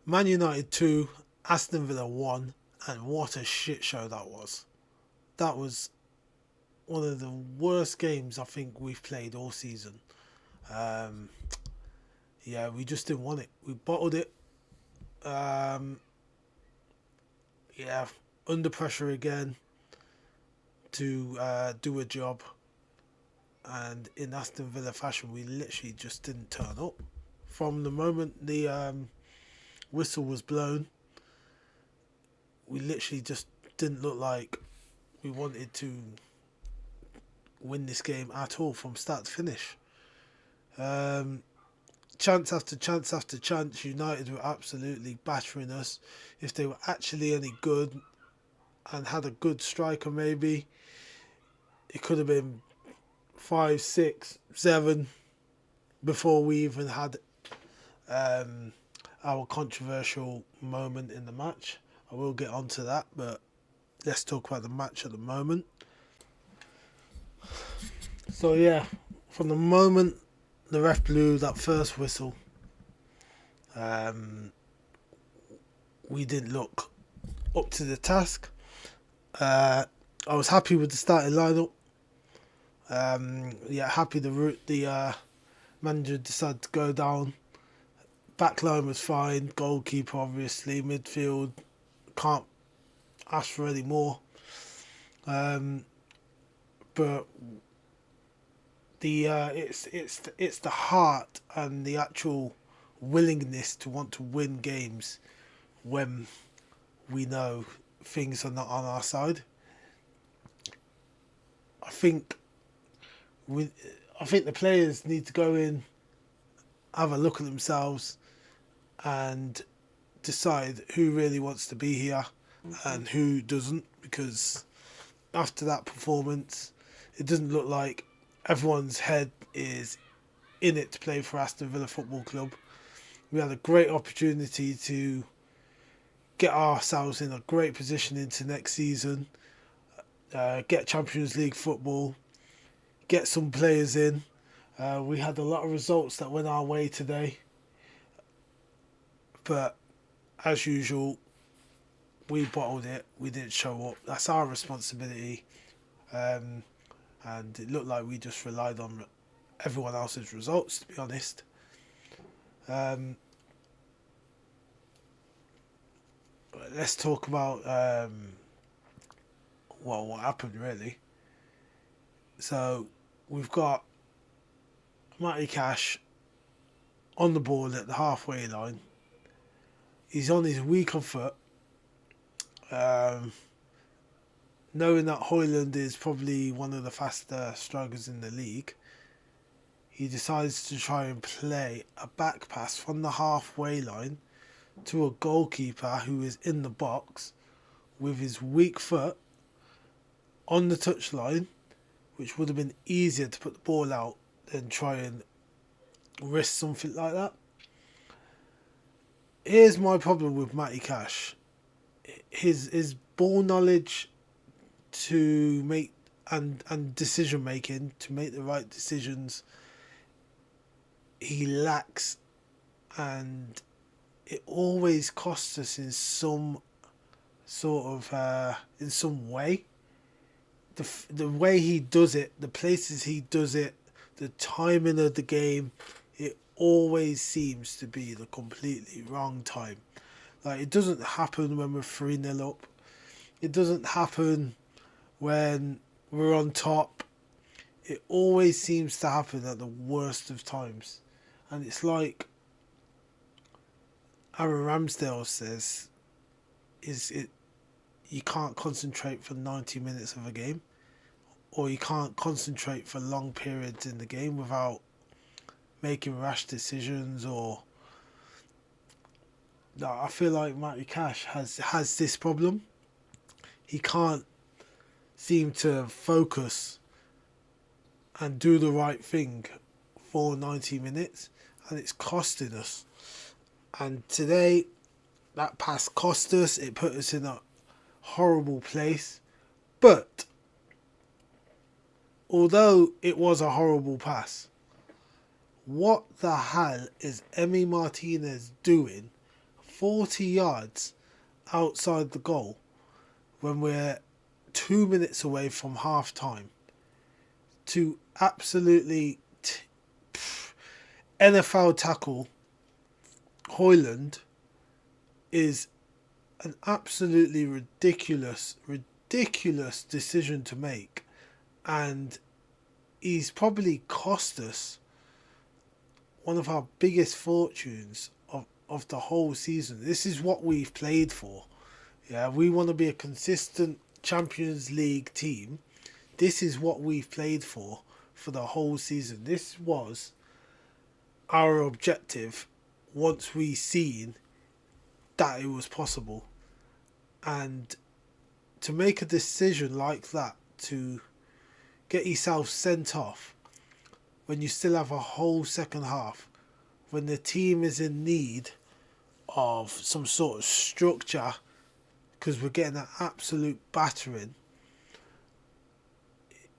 Man United 2, Aston Villa 1, and what a shit show that was. That was one of the worst games I think we've played all season. Um, yeah, we just didn't want it. We bottled it. Um, yeah, under pressure again to do a job. And in Aston Villa fashion, we literally just didn't turn up. From the moment the whistle was blown, we literally just didn't look like we wanted to win this game at all from start to finish. Um, Chance after chance after chance, United were absolutely battering us. If they were actually any good and had a good striker, maybe it could have been 5, 6, 7 before we even had um, our controversial moment in the match. I will get onto that, but let's talk about the match at the moment. So yeah, from the moment the ref blew that first whistle, um, we didn't look up to the task. I was happy with the starting lineup. Yeah, happy the route the manager decided to go down. Backline was fine. Goalkeeper, obviously. Midfield, can't ask for any more. Um, but the it's the heart and the actual willingness to want to win games when we know things are not on our side. I think we, I think the players need to go in, have a look at themselves, and decide who really wants to be here and who doesn't. Because after that performance, it doesn't look like everyone's head is in it to play for Aston Villa Football Club. We had a great opportunity to get ourselves in a great position into next season, get Champions League football, get some players in. We had a lot of results that went our way today, but as usual, we bottled it. We didn't show up. That's our responsibility, um, and it looked like we just relied on everyone else's results. To be honest, um, let's talk about well, what happened really. So we've got Matty Cash on the ball at the halfway line. He's on his weaker foot. Um, Knowing that Hoyland is probably one of the faster strikers in the league, he decides to try and play a back pass from the halfway line to a goalkeeper who is in the box with his weak foot on the touchline, which would have been easier to put the ball out than try and risk something like that. Here's my problem with Matty Cash. His ball knowledge to make and decision making to make the right decisions he lacks, and it always costs us in some sort of in some way. The way he does it, the places he does it, the timing of the game, it always seems to be the completely wrong time. Like, it doesn't happen when we're 3-0 up. It doesn't happen when we're on top. It always seems to happen at the worst of times. And it's like Aaron Ramsdale says, is it you can't concentrate for 90 minutes of a game, or you can't concentrate for long periods in the game without making rash decisions. Or no, I feel like Matty Cash has this problem. He can't seem to focus and do the right thing for 90 minutes, and it's costing us. And today, that pass cost us. It put us in a horrible place. But although it was a horrible pass, what the hell is Emi Martinez doing 40 yards outside the goal when we're 2 minutes away from half time to absolutely NFL tackle Hoyland is an absolutely ridiculous decision to make, and he's probably cost us one of our biggest fortunes of the whole season. This is what we've played for. Yeah, we want to be a consistent Champions League team. This is what we've played for the whole season. This was our objective once we seen that it was possible. And to make a decision like that, to get yourself sent off when you still have a whole second half, when the team is in need of some sort of structure because we're getting an absolute battering,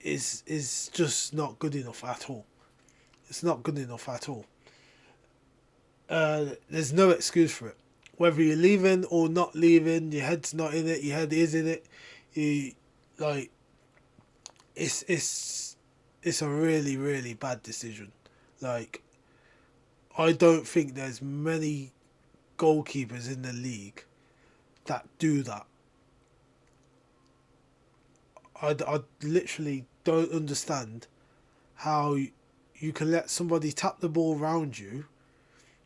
is just not good enough at all. It's not good enough at all. There's no excuse for it. Whether you're leaving or not leaving, your head's not in it, your head is in it. It's a really, really bad decision. Like, I don't think there's many goalkeepers in the league that do that. I literally don't understand how you can let somebody tap the ball around you,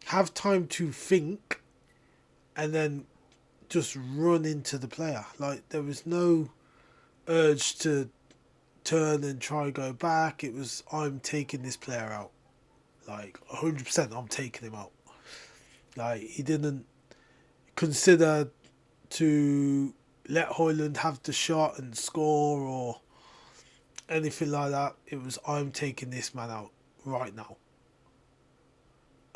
have time to think, and then just run into the player. Like, there was no urge to turn and try go back. It was, I'm taking this player out. Like, 100% I'm taking him out. Like, he didn't consider to let Hoyland have the shot and score or anything like that. It was, I'm taking this man out right now.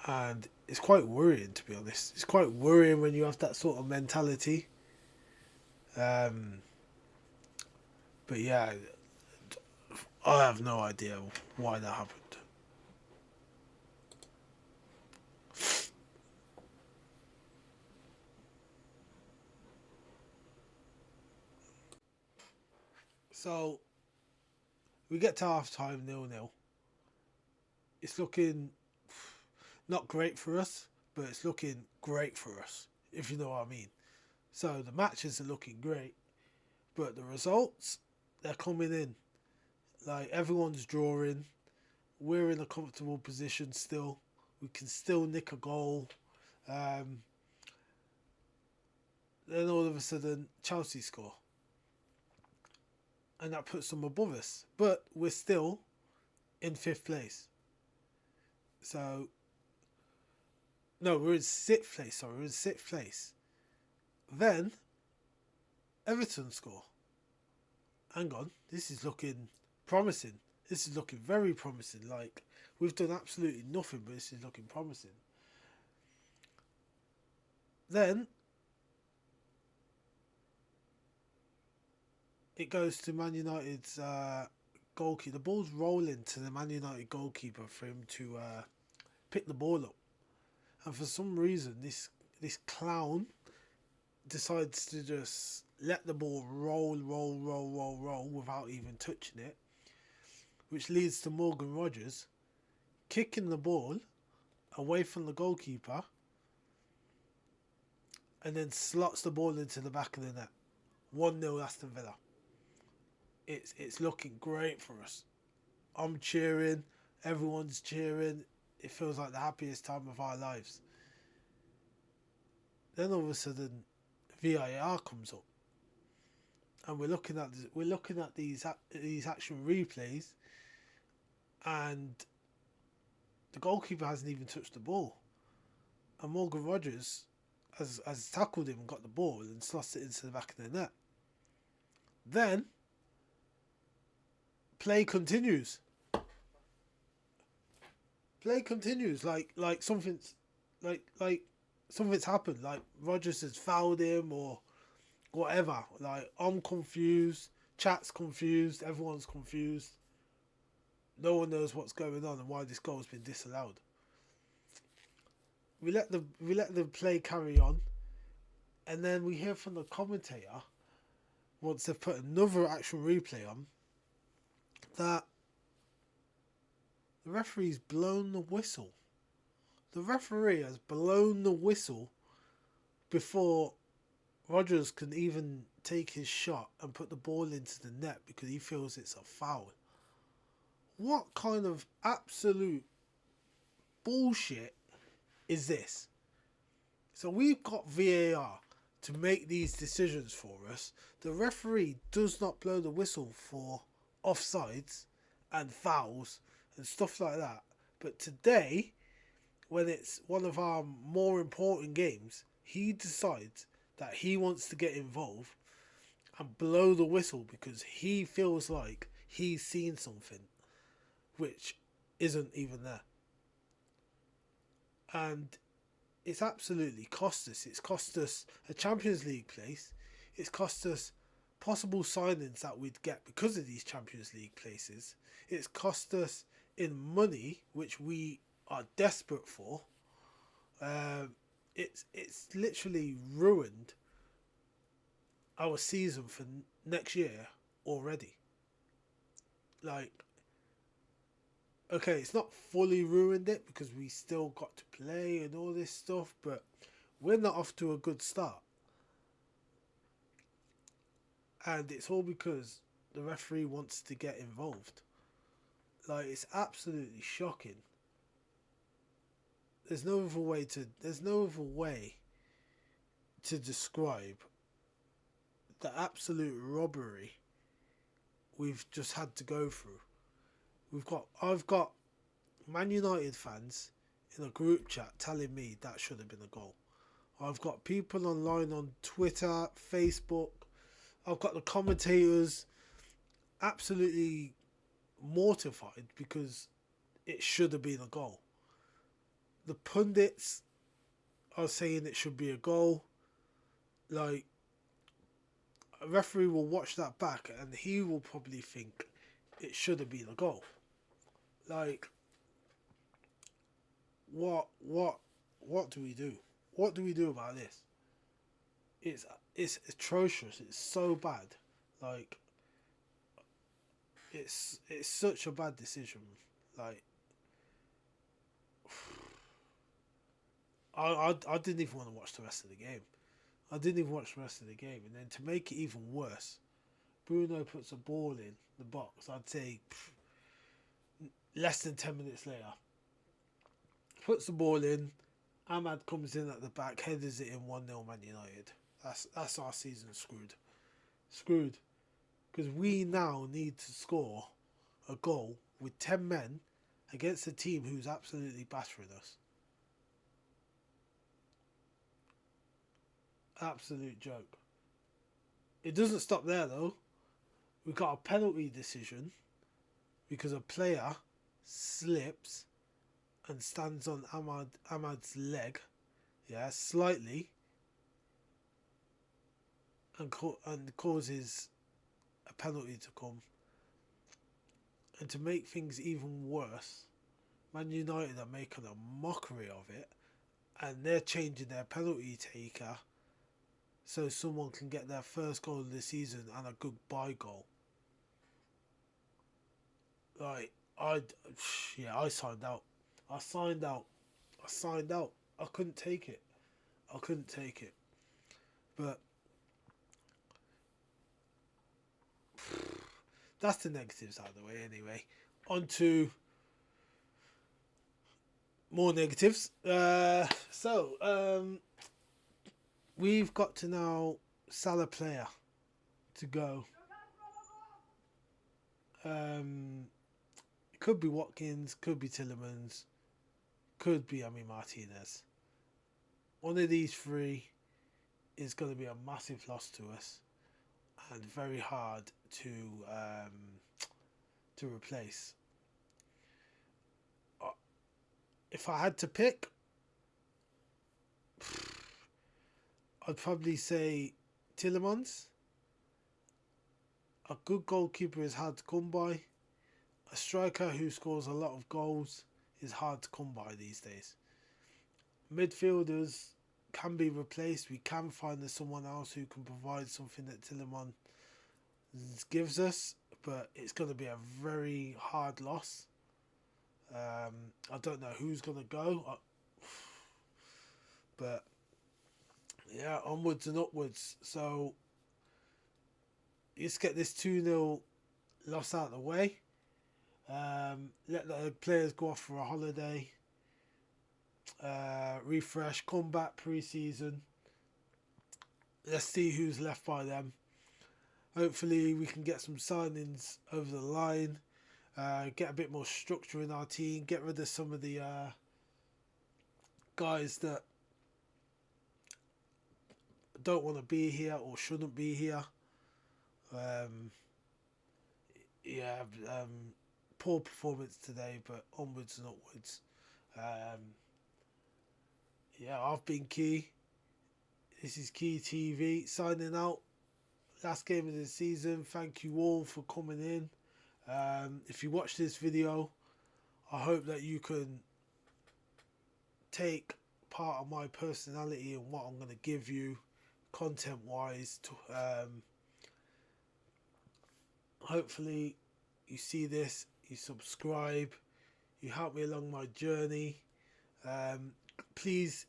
And it's quite worrying, to be honest. It's quite worrying when you have that sort of mentality. But yeah, I have no idea why that happened. So we get to half time 0-0. It's looking not great for us, but it's looking great for us, if you know what I mean. So the matches are looking great, but the results, they're coming in. Like, everyone's drawing. We're in a comfortable position still. We can still nick a goal. Then all of a sudden, Chelsea score. And that puts them above us. But we're still in 5th place. So, no, we're in 6th place. Sorry, we're in 6th place. Then, Everton score. Hang on, this is looking promising. This is looking very promising. Like, we've done absolutely nothing, but this is looking promising. Then, it goes to Man United's goalkeeper. The ball's rolling to the Man United goalkeeper for him to pick the ball up. And for some reason, this clown decides to just let the ball roll without even touching it, which leads to Morgan Rogers kicking the ball away from the goalkeeper and then slots the ball into the back of the net. 1-0 Aston Villa. It's looking great for us. I'm cheering. Everyone's cheering. It feels like the happiest time of our lives. Then all of a sudden, VAR comes up, and we're looking at these action replays, and the goalkeeper hasn't even touched the ball, and Morgan Rogers has tackled him and got the ball and slots it into the back of the net. Then play continues. Like something's happened. Like, Rogers has fouled him or whatever. Like, I'm confused. Chat's confused. Everyone's confused. No one knows what's going on and why this goal has been disallowed. we let the play carry on, and then we hear from the commentator once they've put another actual replay on that the referee's blown the whistle. The referee has blown the whistle before Rodgers can even take his shot and put the ball into the net because he feels it's a foul. What kind of absolute bullshit is this? So we've got VAR to make these decisions for us. The referee does not blow the whistle for offsides and fouls and stuff like that. But today, when it's one of our more important games, he decides that he wants to get involved and blow the whistle because he feels like he's seen something which isn't even there. And it's absolutely cost us. It's cost us a Champions League place. It's cost us possible signings that we'd get because of these Champions League places. It's cost us in money, which we are desperate for. It's literally ruined our season for next year already. Like, okay, it's not fully ruined it because we still got to play and all this stuff, but we're not off to a good start. And it's all because the referee wants to get involved. Like, it's absolutely shocking. There's no other way to describe the absolute robbery we've just had to go through. I've got Man United fans in a group chat telling me that should have been a goal. I've got people online on Twitter, Facebook. I've got the commentators absolutely mortified because it should have been a goal. The pundits are saying it should be a goal. Like, a referee will watch that back and he will probably think it should have been a goal. Like, what do we do? What do we do about this? It's atrocious. It's so bad. Like, it's such a bad decision. Like, I didn't even want to watch the rest of the game. And then to make it even worse, Bruno puts a ball in the box. I'd say less than 10 minutes later. Puts the ball in. Ahmad comes in at the back, headers it in 1-0 Man United. That's our season screwed. Screwed. Because we now need to score a goal with 10 men against a team who's absolutely battering us. Absolute joke. It doesn't stop there though. We got a penalty decision because a player slips and stands on Ahmad's leg, slightly, and causes a penalty to come. And to make things even worse, Man United are making a mockery of it, and they're changing their penalty taker so someone can get their first goal of the season and a goodbye goal. Like, I signed out. I signed out. I couldn't take it. But that's the negatives out of the way anyway. On to more negatives. We've got to now sell a player to go. It could be Watkins, could be Tillemans, could be Emi Martinez. One of these three is going to be a massive loss to us and very hard to replace. If I had to pick, I'd probably say Tillemans. A good goalkeeper is hard to come by. A striker who scores a lot of goals is hard to come by these days. midfielders can be replaced. We can find someone else who can provide something that Tillerman gives us, but it's going to be a very hard loss. I don't know who's going to go, but yeah, onwards and upwards. So let's get this 2-0 loss out of the way. Let the players go off for a holiday, refresh, come back pre-season. Let's see who's left by them. Hopefully we can get some signings over the line, get a bit more structure in our team, get rid of some of the guys that don't want to be here or shouldn't be here. Yeah, poor performance today, but onwards and upwards. Yeah, I've been Key. This is Key TV signing out. Last game of the season. Thank you all for coming in. If you watch this video, I hope that you can take part of my personality and what I'm going to give you content wise. Hopefully you see this, you subscribe, you help me along my journey. Please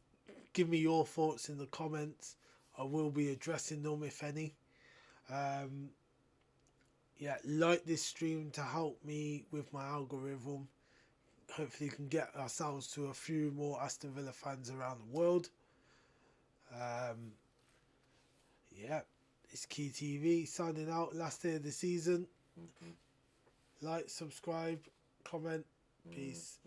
give me your thoughts in the comments. I will be addressing them if any. Yeah, like this stream to help me with my algorithm. Hopefully we can get ourselves to a few more Aston Villa fans around the world. Yeah, it's Key TV signing out. Last day of the season. Like, subscribe, comment. Peace.